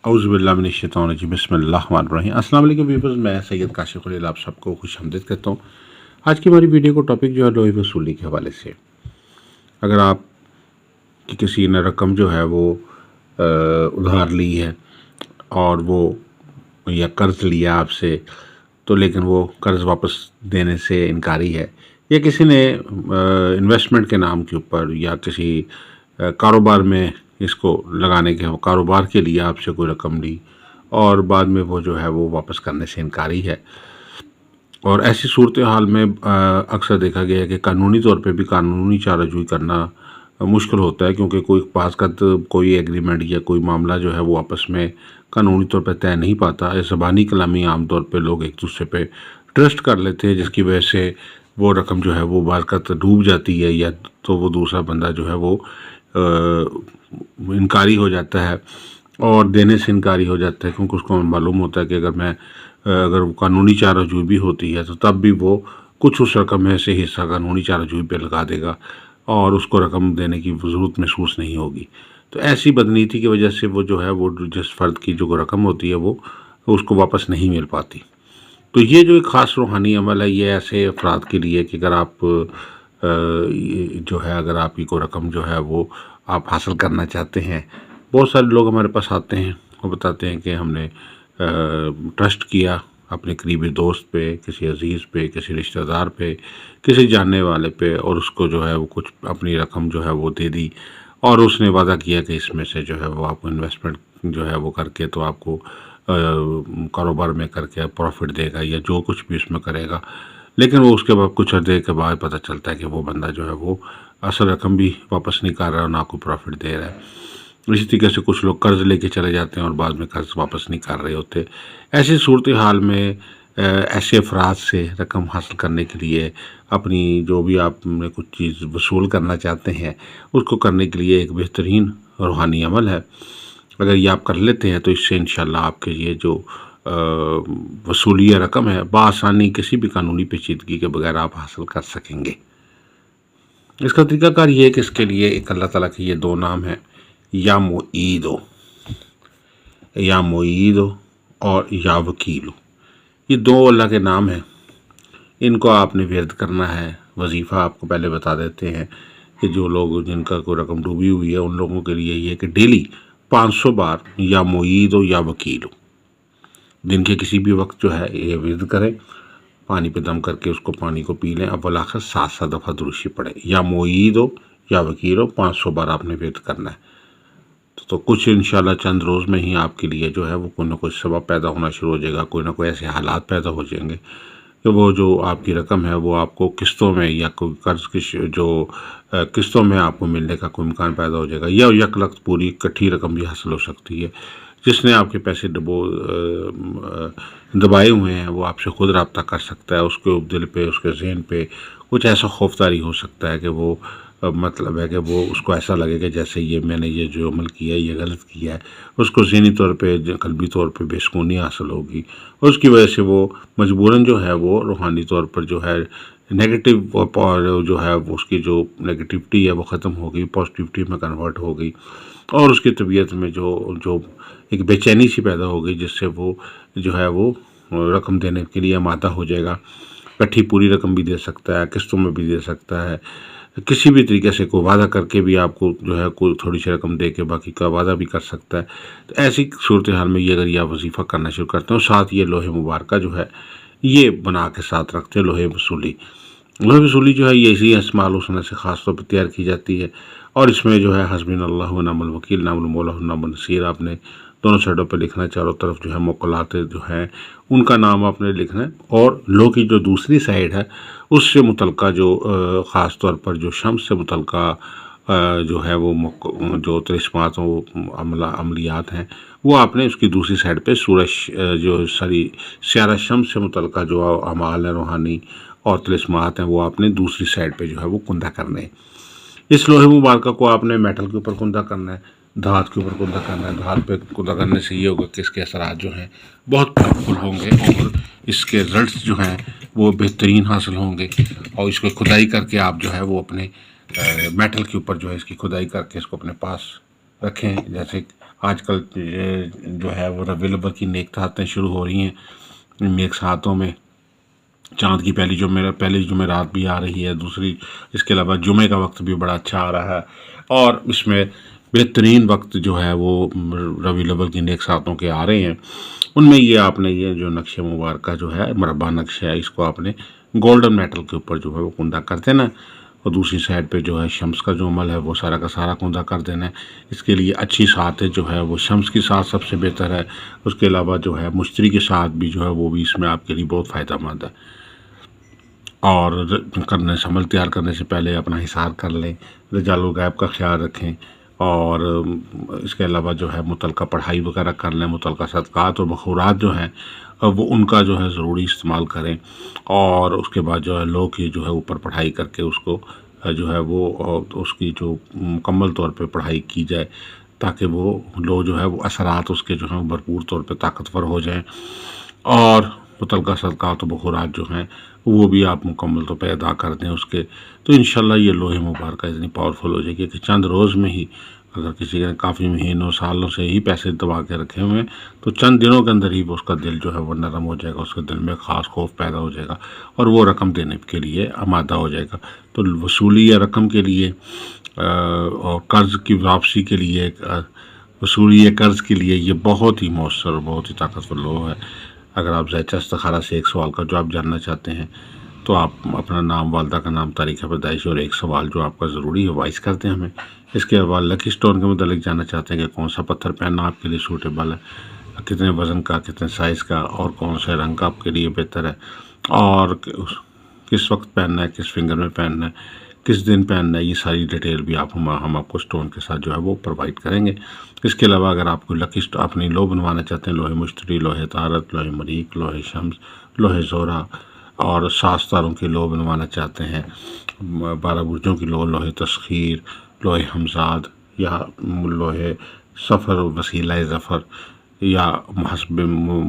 औज़ुबिल्लाहिमिनश्शैतानिर्रजीम बिस्मिल्लाहिर्रहमानिर्रहीम। अस्सलाम वालेकुम व्यूअर्स, मैं सैयद काशिफ़ खलील आप सबको खुशामदीद कहता हूँ। आज की हमारी वीडियो को टॉपिक जो है लोहे वसूली के हवाले से। अगर आप कि किसी ने रकम जो है वो उधार ली है और वो या कर्ज़ लिया आपसे, तो लेकिन वो कर्ज़ वापस देने से इनकारी है, या किसी ने इन्वेस्टमेंट के नाम के ऊपर या किसी कारोबार में इसको लगाने के कारोबार के लिए आपसे कोई रकम ली और बाद में वो जो है वो वापस करने से इनकारी है। और ऐसी सूरत हाल में अक्सर देखा गया है कि कानूनी तौर पे भी कानूनी चाराजोई करना मुश्किल होता है, क्योंकि कोई पास का कोई एग्रीमेंट या कोई मामला जो है वो आपस में कानूनी तौर पे तय नहीं पाता। ज़बानी कलामी आम तौर पे लोग एक दूसरे पे ट्रस्ट कर लेते हैं, जिसकी वजह से वो रकम जो है वो बार का डूब जाती है, या तो वो दूसरा बंदा जो है वो इनकारी हो जाता है और देने से इनकारी हो जाता है, क्योंकि उसको मालूम होता है कि अगर कानूनी चाराजोई भी होती है तो तब भी वो कुछ उस रकम में से हिस्सा कानूनी चाराजोई पे लगा देगा और उसको रकम देने की ज़रूरत महसूस नहीं होगी। तो ऐसी बदनीति की वजह से वो जो है वो जिस फ़र्द की जो रकम होती है वो उसको वापस नहीं मिल पाती। तो ये जो एक ख़ास रूहानी अमल है, ये ऐसे अफराद के लिए कि अगर आप जो है अगर आपकी कोई रकम जो है वो आप हासिल करना चाहते हैं। बहुत सारे लोग हमारे पास आते हैं, वो बताते हैं कि हमने ट्रस्ट किया अपने करीबी दोस्त पे, किसी अजीज़ पे, किसी रिश्तेदार पे, किसी जानने वाले पे, और उसको जो है वो कुछ अपनी रकम जो है वो दे दी और उसने वादा किया कि इसमें से जो है वो आपको इन्वेस्टमेंट जो है वो करके तो आपको कारोबार में करके प्रॉफिट देगा या जो कुछ भी उसमें करेगा। लेकिन वो उसके बाद कुछ देर के बाद पता चलता है कि वो बंदा जो है वो असल रकम भी वापस नहीं कर रहा है और ना कोई प्रॉफिट दे रहा है। इसी तरीके से कुछ लोग कर्ज़ लेके चले जाते हैं और बाद में कर्ज़ वापस नहीं कर रहे होते। ऐसी सूरत हाल में ऐसे अफराद से रकम हासिल करने के लिए अपनी जो भी आपने कुछ चीज़ वसूल करना चाहते हैं उसको करने के लिए एक बेहतरीन रूहानी अमल है। अगर ये आप कर लेते हैं तो इससे इंशाल्लाह आपके ये जो वसूली रकम है बआसानी किसी भी कानूनी पेचीदगी के बगैर आप हासिल कर सकेंगे। इसका तरीकाकार ये है कि इसके लिए एक अल्लाह ताला के ये दो नाम हैं, या मुईदो और या वकीलो। ये दो अल्लाह के नाम हैं, इनको आपने विर्द करना है। वजीफ़ा आपको पहले बता देते हैं कि जो लोग जिनका कोई रकम डूबी हुई है उन लोगों के लिए ये कि डेली 500 बार या मुईदो या वकीलो दिन के किसी भी वक्त जो है ये विर्द करें। पानी पे दम करके उसको पानी को पी लें, अव्वल आखिर 7 दफ़ा दुरूशी पड़े। या मुईदो या वकीलो 500 बार आपने विर्द करना है। तो कुछ इंशाल्लाह चंद रोज़ में ही आपके लिए जो है वो कोई ना कोई सबब पैदा होना शुरू हो जाएगा, कोई ना कोई ऐसे हालात पैदा हो जाएंगे कि वो जो आपकी रकम है वो आपको किस्तों में या कोई कर्ज़ की जो किस्तों में आपको मिलने का कोई इम्कान पैदा हो जाएगा, या यकलख्त पूरी इकट्ठी रकम भी हासिल हो सकती है। जिसने आपके पैसे दबाए हुए हैं वो आपसे ख़ुद रब्ता कर सकता है। उसके दिल पे, उसके ज़हन पे कुछ ऐसा खौफदारी हो सकता है कि वो मतलब है कि वो उसको ऐसा लगेगा जैसे मैंने ये जो अमल किया है ये गलत किया है। उसको ज़हनी तौर पे, क़ल्बी तौर पे बेसुकूनी हासिल होगी। उसकी वजह से वो मजबूरन जो है वो रूहानी तौर पर जो है नेगेटिव और जो है वो उसकी जो नेगेटिविटी है वो ख़त्म हो गई, पॉजिटिविटी में कन्वर्ट हो गई और उसकी तबीयत में जो एक बेचैनी सी पैदा हो गई, जिससे वो जो है वो रकम देने के लिए आमादा हो जाएगा। इकट्ठी पूरी रकम भी दे सकता है, किस्तों में भी दे सकता है, किसी भी तरीके से कोई वादा करके भी आपको जो है कोई थोड़ी सी रकम दे के बाकी का वादा भी कर सकता है। तो ऐसी सूरत हाल में ये अगर ये वजीफ़ा करना शुरू करते हो, साथ ये लोहे मुबारक जो है ये बना के साथ रखते हैं। लोहे वसूली जो है ये इसी अस्माउल हुस्ना से ख़ास तौर पर तैयार की जाती है और इसमें जो है हस्बुनल्लाहु व निअमल वकील, निअमल मौला व निअमन नसीर आपने दोनों साइडों पे लिखना है। चारों तरफ जो है मुक़ल्लात जो हैं उनका नाम आपने लिखना है और लो की जो दूसरी साइड है उससे मुतल्लिक़ा जो ख़ास तौर पर जो शम्स से मुतल्लिक़ा जो है वो जो तिस्मात अमलियात हैं वो आपने उसकी दूसरी साइड पे सूरज जो स्यारा शम्स से मुतल्लिक़ा जो अमाल है रूहानी और तिस्मात हैं वो आपने दूसरी साइड पे जो है वो कुंदा करने हैं। इस लोहे मुबारक को आपने मेटल के ऊपर कुंदा करना है, धात के ऊपर कुंदा करना है। धात पे कुंदा करने से ये होगा कि इसके असरात जो हैं बहुत पावरफुल होंगे और इसके रिजल्ट्स जो हैं वो बेहतरीन हासिल होंगे। और इसको खुदाई करके आप जो है वो अपने मेटल के ऊपर जो है इसकी खुदाई करके इसको अपने पास रखें। जैसे آج کل جو ہے وہ ربیع الاول کی نیک ساعتیں شروع ہو رہی ہیں، نیک ساعتوں میں چاند کی پہلی جمعرات بھی آ رہی ہے، دوسری اس کے علاوہ جمعے کا وقت بھی بڑا اچھا آ رہا ہے، اور اس میں بہترین وقت جو ہے وہ ربیع الاول کی نیک ساعتوں کے آ رہے ہیں۔ ان میں یہ آپ نے یہ جو نقش مبارکہ جو ہے مربع نقش ہے، اس کو آپ نے گولڈن میٹل کے اوپر جو ہے وہ کندہ کر دینا، اور دوسری سائڈ پہ جو ہے شمس کا جو عمل ہے وہ سارا کا سارا کندہ کر دینا ہے۔ اس کے لیے اچھی ساعت جو ہے وہ شمس کی ساعت سب سے بہتر ہے، اس کے علاوہ جو ہے مشتری کی ساعت بھی جو ہے وہ بھی اس میں آپ کے لیے بہت فائدہ مند ہے۔ اور عمل تیار کرنے سے پہلے اپنا حساب کر لیں، رجال الغیب کا خیال رکھیں، اور اس کے علاوہ جو ہے متعلقہ پڑھائی وغیرہ کر لیں، متعلقہ صدقات اور بخورات جو ہیں وہ ان کا جو ہے ضروری استعمال کریں، اور اس کے بعد جو ہے لو کی جو ہے اوپر پڑھائی کر کے اس کو جو ہے وہ اس کی جو مکمل طور پہ پڑھائی کی جائے، تاکہ وہ لو جو ہے وہ اثرات اس کے جو ہیں بھرپور طور پہ طاقتور ہو جائیں، اور متعلقہ صدقات و بخورات جو ہیں وہ بھی آپ مکمل طور پہ ادا کر دیں اس کے، تو انشاءاللہ یہ لوح مبارکہ اتنی پاورفل ہو جائے گی کہ چند روز میں ہی، اگر کسی نے کافی مہینوں سالوں سے ہی پیسے دبا کے رکھے ہوئے ہیں تو چند دنوں کے اندر ہی اس کا دل جو ہے وہ نرم ہو جائے گا، اس کے دل میں خاص خوف پیدا ہو جائے گا، اور وہ رقم دینے کے لیے آمادہ ہو جائے گا۔ تو وصولی یا رقم کے لیے اور قرض کی واپسی کے لیے، وصولی قرض کے لیے یہ بہت ہی مؤثر اور بہت ہی طاقتور لوح ہے۔ اگر آپ ذائقہ استخارہ سے ایک سوال کا جواب جاننا چاہتے ہیں تو آپ اپنا نام، والدہ کا نام، تاریخ پیدائش اور ایک سوال جو آپ کا ضروری ہے وائس کرتے ہیں ہمیں۔ اس کے بعد لکی اسٹون کے متعلق جاننا چاہتے ہیں کہ کون سا پتھر پہننا آپ کے لیے سوٹیبل ہے، کتنے وزن کا، کتنے سائز کا، اور کون سے رنگ کا آپ کے لیے بہتر ہے، اور کس وقت پہننا ہے، کس فنگر میں پہننا ہے، کس دن پہننا ہے، یہ ساری ڈیٹیل بھی ہم آپ کو اسٹون کے ساتھ جو ہے وہ پرووائڈ کریں گے۔ اس کے علاوہ اگر آپ کو لکی اپنی لو بنوانا چاہتے ہیں، لوہے مشتری، لوہے طارت، لوہے مریخ، لوہے شمس، لوہے زہرہ، اور 7 ستاروں کی لو بنوانا چاہتے ہیں، 12 برجوں کی لو، لوہے تسخیر، لوہے ہمزاد، یا لوہے سفر وسیلہ ظفر، یا حسب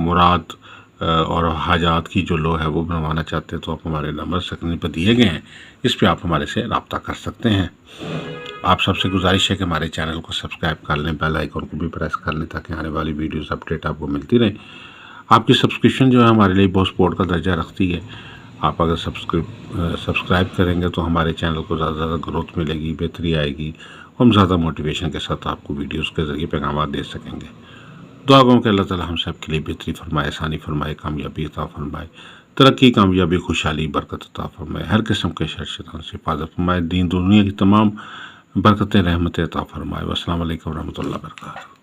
مراد اور حاجات کی جو لو ہے وہ بنوانا چاہتے ہیں، تو آپ ہمارے نمبر سکرین پر دیے گئے ہیں، اس پہ آپ ہمارے سے رابطہ کر سکتے ہیں۔ آپ سب سے گزارش ہے کہ ہمارے چینل کو سبسکرائب کر لیں، بیل آئیکن کو بھی پریس کر لیں، تاکہ آنے والی ویڈیوز اپڈیٹ آپ کو ملتی رہیں۔ آپ کی سبسکرپشن جو ہے ہمارے لیے بہت سپورٹ کا درجہ رکھتی ہے۔ آپ اگر سبسکرائب کریں گے تو ہمارے چینل کو زیادہ سے زیادہ گروتھ ملے گی، بہتری آئے گی، ہم زیادہ موٹیویشن کے ساتھ آپ کو ویڈیوز کے ذریعے پیغامات دے سکیں گے۔ دعا گوں کہ اللہ تعالی ہم سب کے لیے بہتری فرمائے، آسانی فرمائے، کامیابی عطا فرمائے، ترقی، کامیابی، خوشحالی، برکت عطا فرمائے، ہر قسم کے شر شیطان سے حفاظت فرمائے، دین دنیا کی تمام برکتیں، رحمتیں عطا فرمائے۔ والسلام علیکم ورحمۃ اللہ وبرکاتہ۔